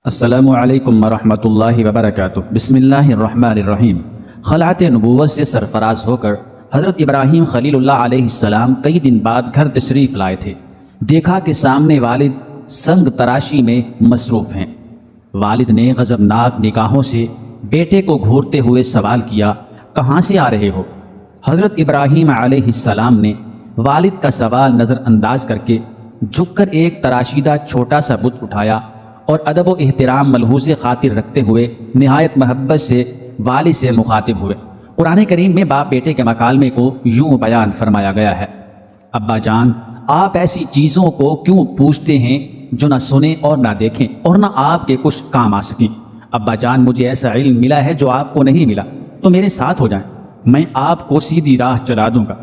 السلام علیکم ورحمۃ اللہ وبرکاتہ۔ بسم اللہ الرحمن الرحیم۔ خلعت نبوت سے سرفراز ہو کر حضرت ابراہیم خلیل اللہ علیہ السلام کئی دن بعد گھر تشریف لائے تھے۔ دیکھا کہ سامنے والد سنگ تراشی میں مصروف ہیں۔ والد نے غضبناک نگاہوں سے بیٹے کو گھورتے ہوئے سوال کیا، کہاں سے آ رہے ہو؟ حضرت ابراہیم علیہ السلام نے والد کا سوال نظر انداز کر کے جھک کر ایک تراشیدہ چھوٹا سا بت اٹھایا اور ادب و احترام ملحوظ خاطر رکھتے ہوئے نہایت محبت سے والد سے مخاطب ہوئے۔ قرآن کریم میں باپ بیٹے کے مکالمے کو یوں بیان فرمایا گیا ہے، ابا جان آپ ایسی چیزوں کو کیوں پوچھتے ہیں جو نہ سنیں اور نہ دیکھیں اور نہ آپ کے کچھ کام آ سکیں؟ ابا جان مجھے ایسا علم ملا ہے جو آپ کو نہیں ملا، تو میرے ساتھ ہو جائیں، میں آپ کو سیدھی راہ چلا دوں گا۔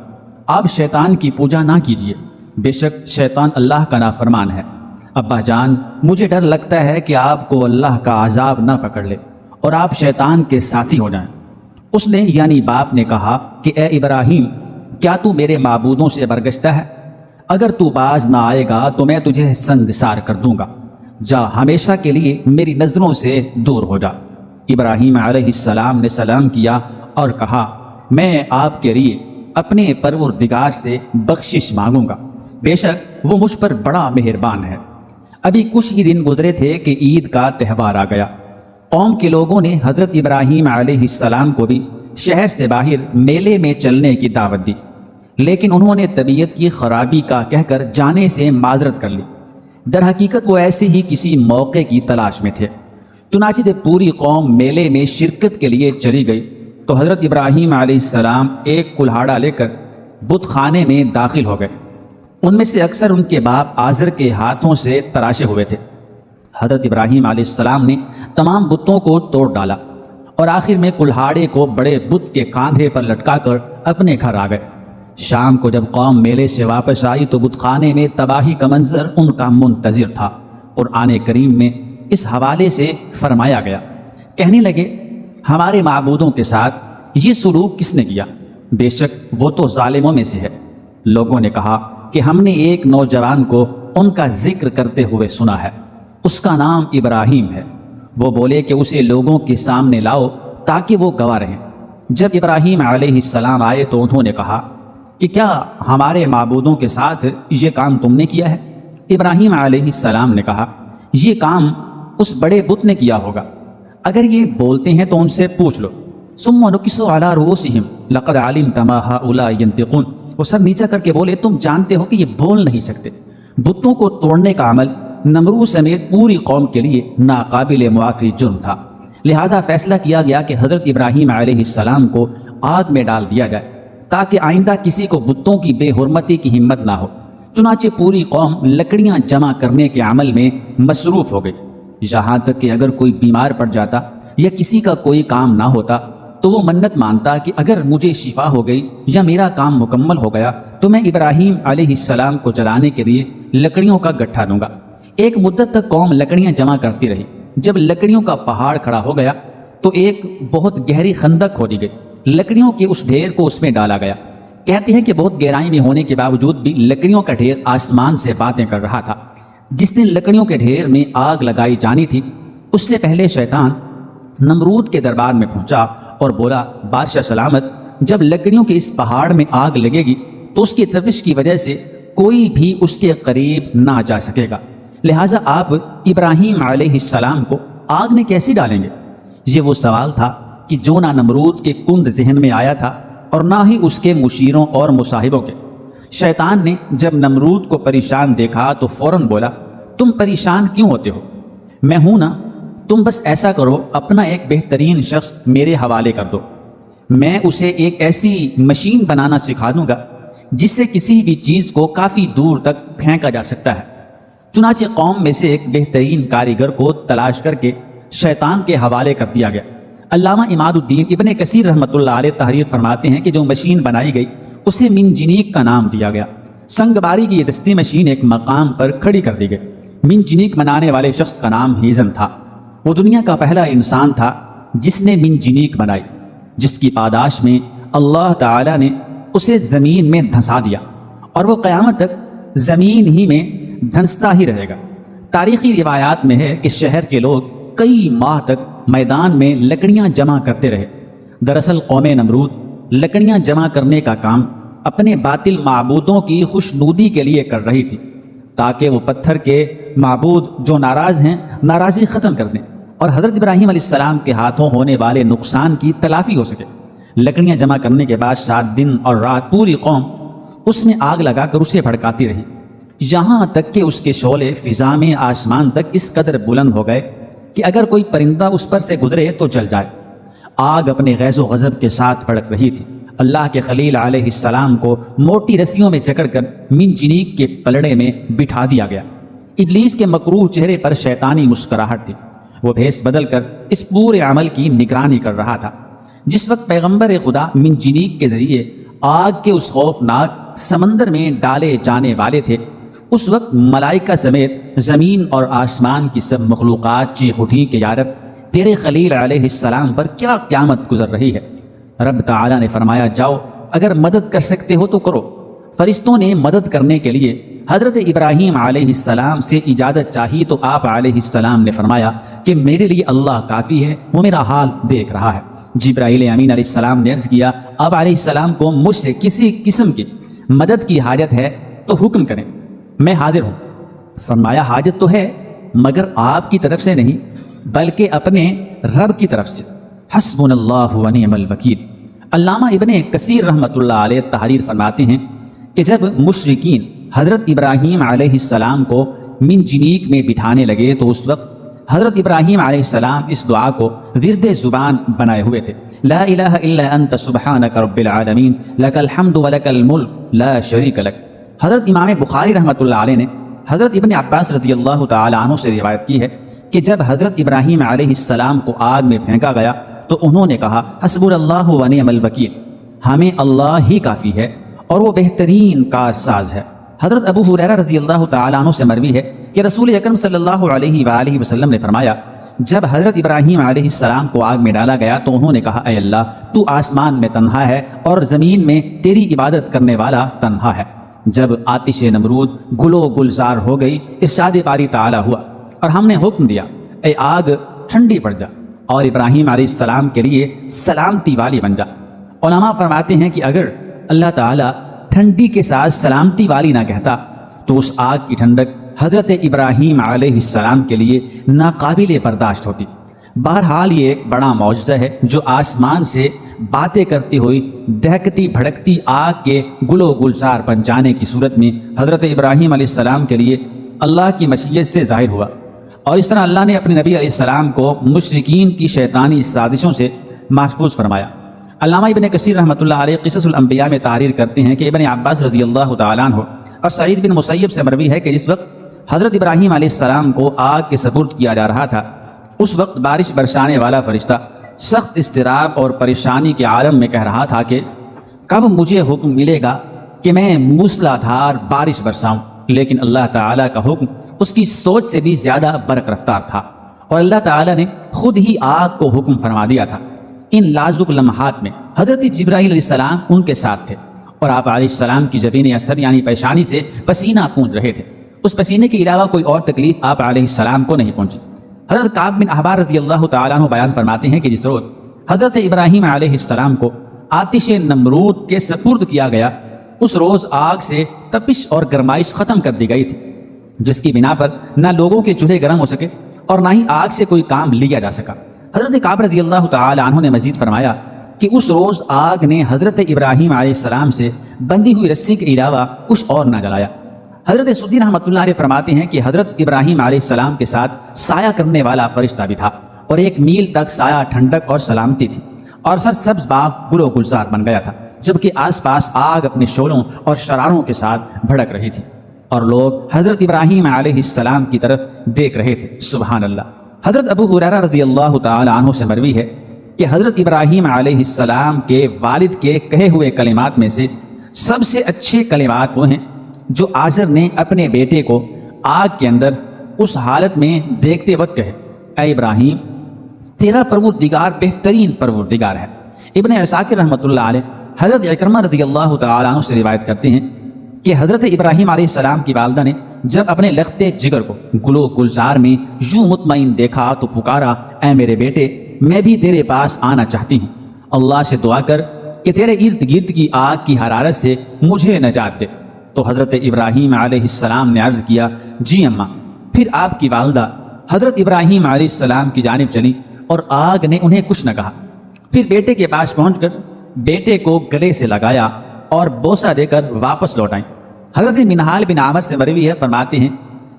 آپ شیطان کی پوجا نہ کیجیے، بے شک شیطان اللہ کا نافرمان ہے۔ ابا جان مجھے ڈر لگتا ہے کہ آپ کو اللہ کا عذاب نہ پکڑ لے اور آپ شیطان کے ساتھی ہو جائیں۔ اس نے یعنی باپ نے کہا کہ اے ابراہیم، کیا تو میرے معبودوں سے برگشتہ ہے؟ اگر تو باز نہ آئے گا تو میں تجھے سنگسار کر دوں گا، جا ہمیشہ کے لیے میری نظروں سے دور ہو جا۔ ابراہیم علیہ السلام نے سلام کیا اور کہا، میں آپ کے لیے اپنے پروردگار سے بخشش مانگوں گا، بے شک وہ مجھ پر بڑا مہربان ہے۔ ابھی کچھ ہی دن گزرے تھے کہ عید کا تہوار آ گیا۔ قوم کے لوگوں نے حضرت ابراہیم علیہ السلام کو بھی شہر سے باہر میلے میں چلنے کی دعوت دی، لیکن انہوں نے طبیعت کی خرابی کا کہہ کر جانے سے معذرت کر لی۔ در حقیقت وہ ایسے ہی کسی موقع کی تلاش میں تھے۔ چنانچہ جب پوری قوم میلے میں شرکت کے لیے چلی گئی تو حضرت ابراہیم علیہ السلام ایک کلہاڑا لے کر بت خانے میں داخل ہو گئے۔ ان میں سے اکثر ان کے باپ آزر کے ہاتھوں سے تراشے ہوئے تھے۔ حضرت ابراہیم علیہ السلام نے تمام بتوں کو توڑ ڈالا اور آخر میں کلہاڑے کو بڑے بت کے کاندھے پر لٹکا کر اپنے گھر آ گئے۔ شام کو جب قوم میلے سے واپس آئی تو بت خانے میں تباہی کا منظر ان کا منتظر تھا۔ قرآن کریم میں اس حوالے سے فرمایا گیا، کہنے لگے، ہمارے معبودوں کے ساتھ یہ سلوک کس نے کیا؟ بے شک وہ تو ظالموں میں سے ہے۔ لوگوں نے کہا کہ ہم نے ایک نوجوان کو ان کا ذکر کرتے ہوئے سنا ہے، اس کا نام ابراہیم ہے۔ وہ بولے کہ اسے لوگوں کے سامنے لاؤ تاکہ وہ گواہ رہیں۔ جب ابراہیم علیہ السلام آئے تو انہوں نے کہا کہ کیا ہمارے معبودوں کے ساتھ یہ کام تم نے کیا ہے؟ ابراہیم علیہ السلام نے کہا، یہ کام اس بڑے بت نے کیا ہوگا، اگر یہ بولتے ہیں تو ان سے پوچھ لو۔ ثم نکسوا علی رؤوسہم لقد علمت ما ہؤلاء ینطقون۔ وہ سر نیچا کر کے بولے، تم جانتے ہو کہ یہ بول نہیں سکتے۔ بتوں کو توڑنے کا عمل نمرود سمیت پوری قوم کے لیے ناقابل معافی جرم تھا، لہٰذا فیصلہ کیا گیا کہ حضرت ابراہیم علیہ السلام کو آگ میں ڈال دیا جائے تاکہ آئندہ کسی کو بتوں کی بے حرمتی کی ہمت نہ ہو۔ چنانچہ پوری قوم لکڑیاں جمع کرنے کے عمل میں مصروف ہو گئی، یہاں تک کہ اگر کوئی بیمار پڑ جاتا یا کسی کا کوئی کام نہ ہوتا تو وہ منت مانتا کہ اگر مجھے شفا ہو گئی یا میرا کام مکمل ہو گیا تو میں ابراہیم علیہ السلام کو جلانے کے لیے لکڑیوں کا گٹھا دوں گا۔ ایک مدت تک قوم لکڑیاں جمع کرتی رہی۔ جب لکڑیوں کا پہاڑ کھڑا ہو گیا تو ایک بہت گہری خندق کھودی گئی، لکڑیوں کے اس ڈھیر کو اس میں ڈالا گیا۔ کہتے ہیں کہ بہت گہرائی میں ہونے کے باوجود بھی لکڑیوں کا ڈھیر آسمان سے باتیں کر رہا تھا۔ جس دن لکڑیوں کے ڈھیر میں آگ لگائی جانی تھی، اس سے پہلے شیطان نمرود کے دربار میں پہنچا اور بولا، بادشاہ سلامت، جب لکڑیوں کے اس پہاڑ میں آگ لگے گی تو اس کی تپش کی وجہ سے کوئی بھی اس کے قریب نہ جا سکے گا، لہٰذا آپ ابراہیم علیہ السلام کو آگ میں کیسے ڈالیں گے؟ یہ وہ سوال تھا کہ جو نہ نمرود کے کند ذہن میں آیا تھا اور نہ ہی اس کے مشیروں اور مصاحبوں کے۔ شیطان نے جب نمرود کو پریشان دیکھا تو فوراً بولا، تم پریشان کیوں ہوتے ہو؟ میں ہوں نا، تم بس ایسا کرو، اپنا ایک بہترین شخص میرے حوالے کر دو، میں اسے ایک ایسی مشین بنانا سکھا دوں گا جس سے کسی بھی چیز کو کافی دور تک پھینکا جا سکتا ہے۔ چنانچہ قوم میں سے ایک بہترین کاریگر کو تلاش کر کے شیطان کے حوالے کر دیا گیا۔ علامہ عماد الدین ابن کثیر رحمۃ اللہ علیہ تحریر فرماتے ہیں کہ جو مشین بنائی گئی اسے منجنیق کا نام دیا گیا۔ سنگ باری کی یہ دستی مشین ایک مقام پر کھڑی کر دی گئی۔ منجنیق بنانے والے شخص کا نام ہیزن تھا۔ وہ دنیا کا پہلا انسان تھا جس نے منجنیق بنائی، جس کی پاداش میں اللہ تعالی نے اسے زمین میں دھنسا دیا اور وہ قیامت تک زمین ہی میں دھنستا ہی رہے گا۔ تاریخی روایات میں ہے کہ شہر کے لوگ کئی ماہ تک میدان میں لکڑیاں جمع کرتے رہے۔ دراصل قوم نمرود لکڑیاں جمع کرنے کا کام اپنے باطل معبودوں کی خوشنودی کے لیے کر رہی تھی، تاکہ وہ پتھر کے معبود جو ناراض ہیں ناراضی ختم کر دیں اور حضرت ابراہیم علیہ السلام کے ہاتھوں ہونے والے نقصان کی تلافی ہو سکے۔ لکڑیاں جمع کرنے کے بعد 7 دن اور رات پوری قوم اس میں آگ لگا کر اسے بھڑکاتی رہی، یہاں تک کہ اس کے شعلے فضا میں آسمان تک اس قدر بلند ہو گئے کہ اگر کوئی پرندہ اس پر سے گزرے تو جل جائے۔ آگ اپنے غیظ و غضب کے ساتھ بھڑک رہی تھی۔ اللہ کے خلیل علیہ السلام کو موٹی رسیوں میں جکڑ کر منجنیق کے پلڑے میں بٹھا دیا گیا۔ ابلیس کے مکروہ چہرے پر شیطانی مسکراہٹ تھی، وہ بھیس بدل کر اس پورے عمل کی نگرانی کر رہا تھا۔ جس وقت پیغمبر خدا منجنیق کے ذریعے آگ کے اس خوفناک سمندر میں ڈالے جانے والے تھے، اس وقت ملائکہ سمیت زمین اور آسمان کی سب مخلوقات چیخ اٹھی کہ یا رب، تیرے خلیل علیہ السلام پر کیا قیامت گزر رہی ہے۔ رب تعالیٰ نے فرمایا، جاؤ اگر مدد کر سکتے ہو تو کرو۔ فرشتوں نے مدد کرنے کے لیے حضرت ابراہیم علیہ السلام سے اجازت چاہی تو آپ علیہ السلام نے فرمایا کہ میرے لیے اللہ کافی ہے، وہ میرا حال دیکھ رہا ہے۔ جبرائیل امین علیہ السلام نے عرض کیا، آپ علیہ السلام کو مجھ سے کسی قسم کی مدد کی حاجت ہے تو حکم کریں، میں حاضر ہوں۔ فرمایا، حاجت تو ہے مگر آپ کی طرف سے نہیں بلکہ اپنے رب کی طرف سے۔ حسبنا اللہ و نعم الوکیل۔ علامہ ابن کثیر رحمۃ اللہ علیہ تحریر فرماتے ہیں کہ جب مشرکین حضرت ابراہیم علیہ السلام کو منجنیق میں بٹھانے لگے تو اس وقت حضرت ابراہیم علیہ السلام اس دعا کو ورد زبان بنائے ہوئے تھے، لا الہ الا انت سبحانک رب العالمین لک الحمد ولک الملک لا شریک لک۔ حضرت امام بخاری رحمۃ اللہ علیہ نے حضرت ابن عباس رضی اللہ تعالی عنہ سے روایت کی ہے کہ جب حضرت ابراہیم علیہ السلام کو آگ میں پھینکا گیا تو انہوں نے کہا، حسبنا اللہ و نعم الوکیل، ہمیں اللہ ہی کافی ہے اور وہ بہترین کارساز ہے۔ حضرت ابو ہریرہ رضی اللہ تعالیٰ عنہ سے مروی ہے کہ رسول اکرم صلی اللہ علیہ وآلہ وسلم نے فرمایا، جب حضرت ابراہیم علیہ السلام کو آگ میں ڈالا گیا تو انہوں نے کہا، اے اللہ، تو آسمان میں تنہا ہے اور زمین میں تیری عبادت کرنے والا تنہا ہے۔ جب آتش نمرود گلو گلزار ہو گئی، ارشاد باری تعالیٰ ہوا اور ہم نے حکم دیا، اے آگ ٹھنڈی پڑ جا اور ابراہیم علیہ السلام کے لیے سلامتی والی بن جا۔ علماء فرماتے ہیں کہ اگر اللہ تعالیٰ ٹھنڈی کے ساتھ سلامتی والی نہ کہتا تو اس آگ کی ٹھنڈک حضرت ابراہیم علیہ السلام کے لیے ناقابل برداشت ہوتی۔ بہرحال یہ ایک بڑا معجزہ ہے جو آسمان سے باتیں کرتی ہوئی دہکتی بھڑکتی آگ کے گلو گلزار بن جانے کی صورت میں حضرت ابراہیم علیہ السلام کے لیے اللہ کی مشیت سے ظاہر ہوا، اور اس طرح اللہ نے اپنے نبی علیہ السلام کو مشرکین کی شیطانی سازشوں سے محفوظ فرمایا۔ علامہ ابن کثیر رحمۃ اللہ علیہ قصص الانبیاء میں تحریر کرتے ہیں کہ ابن عباس رضی اللہ تعالیٰ عنہ اور سعید بن مسیب سے مروی ہے کہ جس وقت حضرت ابراہیم علیہ السلام کو آگ کے سپرد کیا جا رہا تھا، اس وقت بارش برسانے والا فرشتہ سخت اضطراب اور پریشانی کے عالم میں کہہ رہا تھا کہ کب مجھے حکم ملے گا کہ میں موسلا دھار بارش برساؤں، لیکن اللہ تعالیٰ کا حکم اس کی سوچ سے بھی زیادہ برق رفتار تھا اور اللہ تعالیٰ نے خود ہی آگ کو حکم فرما دیا تھا۔ ان لازق لمحات میں حضرت جبرائیل علیہ السلام ان کے ساتھ تھے اور آپ علیہ السلام کی جبین اثر یعنی پیشانی سے پسینہ پونج رہے تھے۔ اس پسینے کے علاوہ کوئی اور تکلیف آپ علیہ السلام کو نہیں پہنچی۔ حضرت کعب بن احبار رضی اللہ تعالیٰ عنہ بیان فرماتے ہیں کہ جس روز حضرت ابراہیم علیہ السلام کو آتش نمرود کے سپرد کیا گیا، اس روز آگ سے تپش اور گرمائش ختم کر دی گئی تھی، جس کی بنا پر نہ لوگوں کے چولہے گرم ہو سکے اور نہ ہی آگ سے کوئی کام لیا جا سکا۔ حضرت کعب رضی اللہ تعالی عنہ نے مزید فرمایا کہ اس روز آگ نے حضرت ابراہیم علیہ السلام سے بندھی ہوئی رسی کے علاوہ کچھ اور نہ جلایا۔ حضرت سدی رحمۃ اللہ علیہ فرماتے ہیں کہ حضرت ابراہیم علیہ السلام کے ساتھ سایہ کرنے والا فرشتہ بھی تھا اور 1 میل تک سایہ ٹھنڈک اور سلامتی تھی اور سرسبز باغ گل و گلزار بن گیا تھا، جبکہ آس پاس آگ اپنے شعلوں اور شراروں کے ساتھ بھڑک رہی تھی اور لوگ حضرت ابراہیم علیہ السلام کی طرف دیکھ رہے تھے۔ سبحان اللہ۔ حضرت ابو ہریرہ رضی اللہ تعالی عنہ سے مروی ہے کہ حضرت ابراہیم علیہ السلام کے والد کے کہے ہوئے کلمات میں سے سب سے اچھے کلمات وہ ہیں جو آزر نے اپنے بیٹے کو آگ کے اندر اس حالت میں دیکھتے وقت کہے، اے ابراہیم، تیرا پروردگار بہترین پروردگار ہے۔ ابن عساکر رحمۃ اللہ علیہ حضرت اکرمہ رضی اللہ تعالی عنہ سے روایت کرتے ہیں کہ حضرت ابراہیم علیہ السلام کی والدہ نے جب اپنے لختے جگر کو گلو گلزار میں یوں مطمئن دیکھا تو پکارا، اے میرے بیٹے، میں بھی تیرے پاس آنا چاہتی ہوں، اللہ سے دعا کر کہ تیرے ارد گرد کی آگ کی حرارت سے مجھے نجات دے۔ تو حضرت ابراہیم علیہ السلام نے عرض کیا، جی اماں۔ پھر آپ کی والدہ حضرت ابراہیم علیہ السلام کی جانب چلی اور آگ نے انہیں کچھ نہ کہا۔ پھر بیٹے کے پاس پہنچ کر بیٹے کو گلے سے لگایا اور بوسہ دے کر واپس لوٹائیں۔ حضرت منہال بن عامر سے مروی ہے، فرماتے ہیں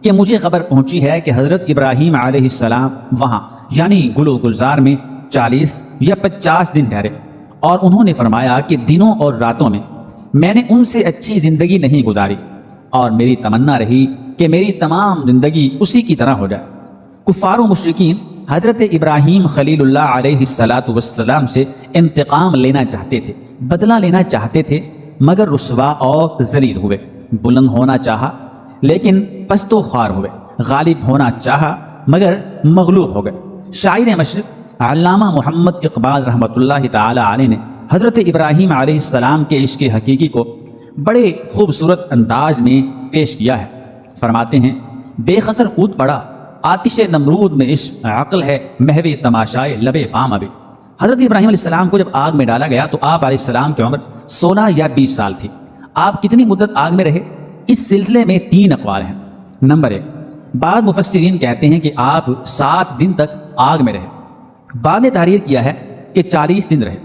کہ مجھے خبر پہنچی ہے کہ حضرت ابراہیم علیہ السلام وہاں یعنی گلو گلزار میں 40 یا 50 دن ٹھہرے، اور انہوں نے فرمایا کہ دنوں اور راتوں میں نے ان سے اچھی زندگی نہیں گزاری، اور میری تمنا رہی کہ میری تمام زندگی اسی کی طرح ہو جائے۔ کفار و مشرکین حضرت ابراہیم خلیل اللہ علیہ السلام سے انتقام لینا چاہتے تھے، بدلہ لینا چاہتے تھے، مگر رسوا اور ذلیل ہوئے۔ بلند ہونا چاہا لیکن پست و خوار ہوئے، غالب ہونا چاہا مگر مغلوب ہو گئے۔ شاعر مشرق علامہ محمد اقبال رحمۃ اللہ تعالی علیہ نے حضرت ابراہیم علیہ السلام کے عشق حقیقی کو بڑے خوبصورت انداز میں پیش کیا ہے۔ فرماتے ہیں، بے خطر کود پڑا آتش نمرود میں عشق، عقل ہے محو تماشائے لبے بام ابھی۔ حضرت ابراہیم علیہ السلام کو جب آگ میں ڈالا گیا تو آپ علیہ السلام کی عمر 16 یا 20 سال تھی۔ آپ کتنی مدت آگ میں رہے؟ اس سلسلے میں 3 اقوال ہیں۔ نمبر 1، بعض مفسرین کہتے ہیں کہ آپ 7 دن تک آگ میں رہے، بعد نے تحریر کیا ہے کہ 40 دن رہے،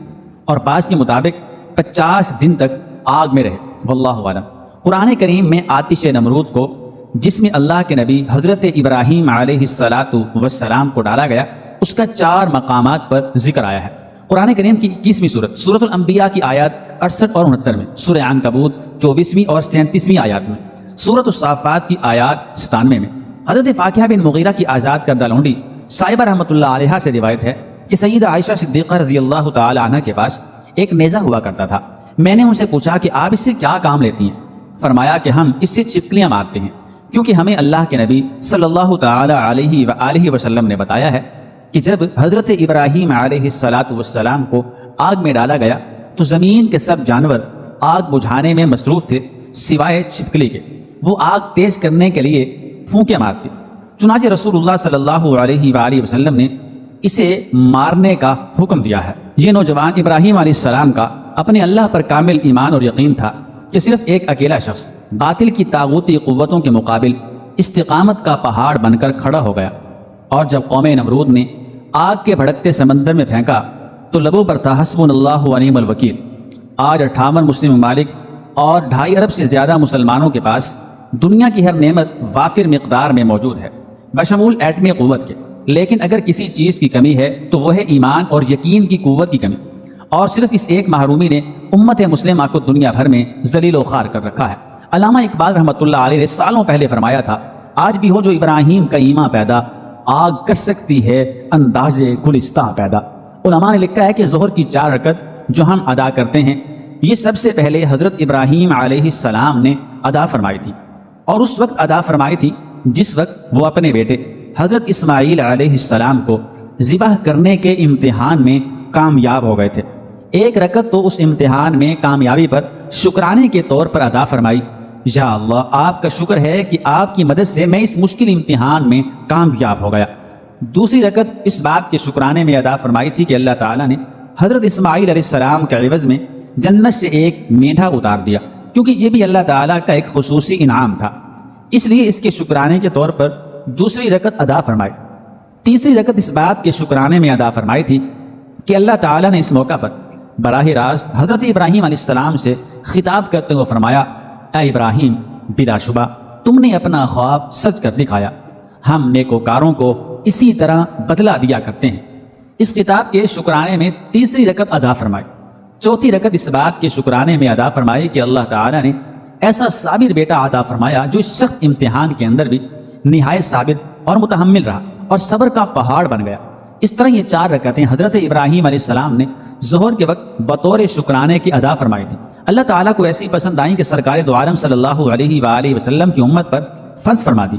اور بعض کے مطابق 50 دن تک آگ میں رہے، واللہ اعلم۔ قرآن کریم میں آتش نمرود کو، جس میں اللہ کے نبی حضرت ابراہیم علیہ السلام کو ڈالا گیا، اس کا 4 مقامات پر ذکر آیا ہے۔ قرآن کریم کی 21ویں سورت سورۃ الانبیاء کی آیات 68 اور 69 میں، سورہ عنکبوت 24ویں اور 37ویں آیات میں، سورۃ الصافات کی آیات 97 میں۔ حضرت فاکہہ بن مغیرہ کی آزاد کردہ لونڈی صاحبہ رحمۃ اللہ علیہا سے روایت ہے کہ سیدہ عائشہ صدیقہ رضی اللہ تعالی عنہ کے پاس ایک نیزہ ہوا کرتا تھا۔ میں نے ان سے پوچھا کہ آپ اس سے کیا کام لیتی ہیں؟ فرمایا کہ ہم اس سے چپکلیاں مارتے ہیں، کیونکہ ہمیں اللہ کے نبی صلی اللہ تعالی علیہ وآلہ وسلم نے بتایا ہے کہ جب حضرت ابراہیم علیہ السلام کو آگ میں ڈالا گیا تو زمین کے سب جانور آگ بجھانے میں مصروف تھے سوائے چھپکلی کے۔ وہ آگ تیز کرنے کے لیے پھونکے مارتے، چنانچہ رسول اللہ صلی اللہ علیہ وآلہ وسلم نے اسے مارنے کا حکم دیا ہے۔ یہ نوجوان ابراہیم علیہ السلام کا اپنے اللہ پر کامل ایمان اور یقین تھا کہ صرف ایک اکیلا شخص باطل کی طاغوتی قوتوں کے مقابل استقامت کا پہاڑ بن کر کھڑا ہو گیا، اور جب قوم نمرود نے آگ کے بھڑکتے سمندر میں پھینکا تو لبوں پر تھا حسبنا اللہ و نعم الوکیل۔ آج 58 مسلم ممالک اور 2.5 ارب سے زیادہ مسلمانوں کے پاس دنیا کی ہر نعمت وافر مقدار میں موجود ہے، بشمول ایٹمی قوت کے، لیکن اگر کسی چیز کی کمی ہے تو وہ ہے ایمان اور یقین کی قوت کی کمی، اور صرف اس ایک محرومی نے امت مسلمہ کو دنیا بھر میں ذلیل و خوار کر رکھا ہے۔ علامہ اقبال رحمۃ اللہ علیہ نے سالوں پہلے فرمایا تھا، آج بھی ہو جو ابراہیم کا ایمان پیدا، آگ کر سکتی ہے انداز گلستہ پیدا۔ علماء نے لکھا ہے کہ ظہر کی 4 رکعت جو ہم ادا کرتے ہیں، یہ سب سے پہلے حضرت ابراہیم علیہ السلام نے ادا فرمائی تھی، اور اس وقت ادا فرمائی تھی جس وقت وہ اپنے بیٹے حضرت اسماعیل علیہ السلام کو ذبح کرنے کے امتحان میں کامیاب ہو گئے تھے۔ ایک رکعت تو اس امتحان میں کامیابی پر شکرانے کے طور پر ادا فرمائی، یا اللہ آپ کا شکر ہے کہ آپ کی مدد سے میں اس مشکل امتحان میں کامیاب ہو گیا۔ دوسری رکعت اس بات کے شکرانے میں ادا فرمائی تھی کہ اللہ تعالیٰ نے حضرت اسماعیل علیہ السلام کے عوض میں جنت سے ایک میٹھا اتار دیا، کیونکہ یہ بھی اللہ تعالیٰ کا ایک خصوصی انعام تھا، اس لیے اس کے شکرانے کے طور پر دوسری رکعت ادا فرمائی۔ تیسری رکعت اس بات کے شکرانے میں ادا فرمائی تھی کہ اللہ تعالیٰ نے اس موقع پر براہ راست حضرت ابراہیم علیہ السلام سے خطاب کرتے ہوئے فرمایا، اے ابراہیم، بلا شبہ تم نے اپنا خواب سچ کر دکھایا، ہم نیکوکاروں کو اسی طرح بدلہ دیا کرتے ہیں۔ اس خطاب کے شکرانے میں تیسری رکعت ادا فرمائی۔ چوتھی رکعت اس بات کے شکرانے میں ادا فرمائی کہ اللہ تعالیٰ نے ایسا صابر بیٹا عطا فرمایا جو اس سخت امتحان کے اندر بھی نہایت صابر اور متحمل رہا اور صبر کا پہاڑ بن گیا۔ اس طرح یہ 4 رکعتیں حضرت ابراہیم علیہ السلام نے ظہر کے وقت بطور شکرانے کی ادا فرمائی تھی۔ اللہ تعالیٰ کو ایسی پسند آئیں کہ سرکار دو عالم صلی اللہ علیہ وآلہ وسلم کی امت پر فرض فرما دی۔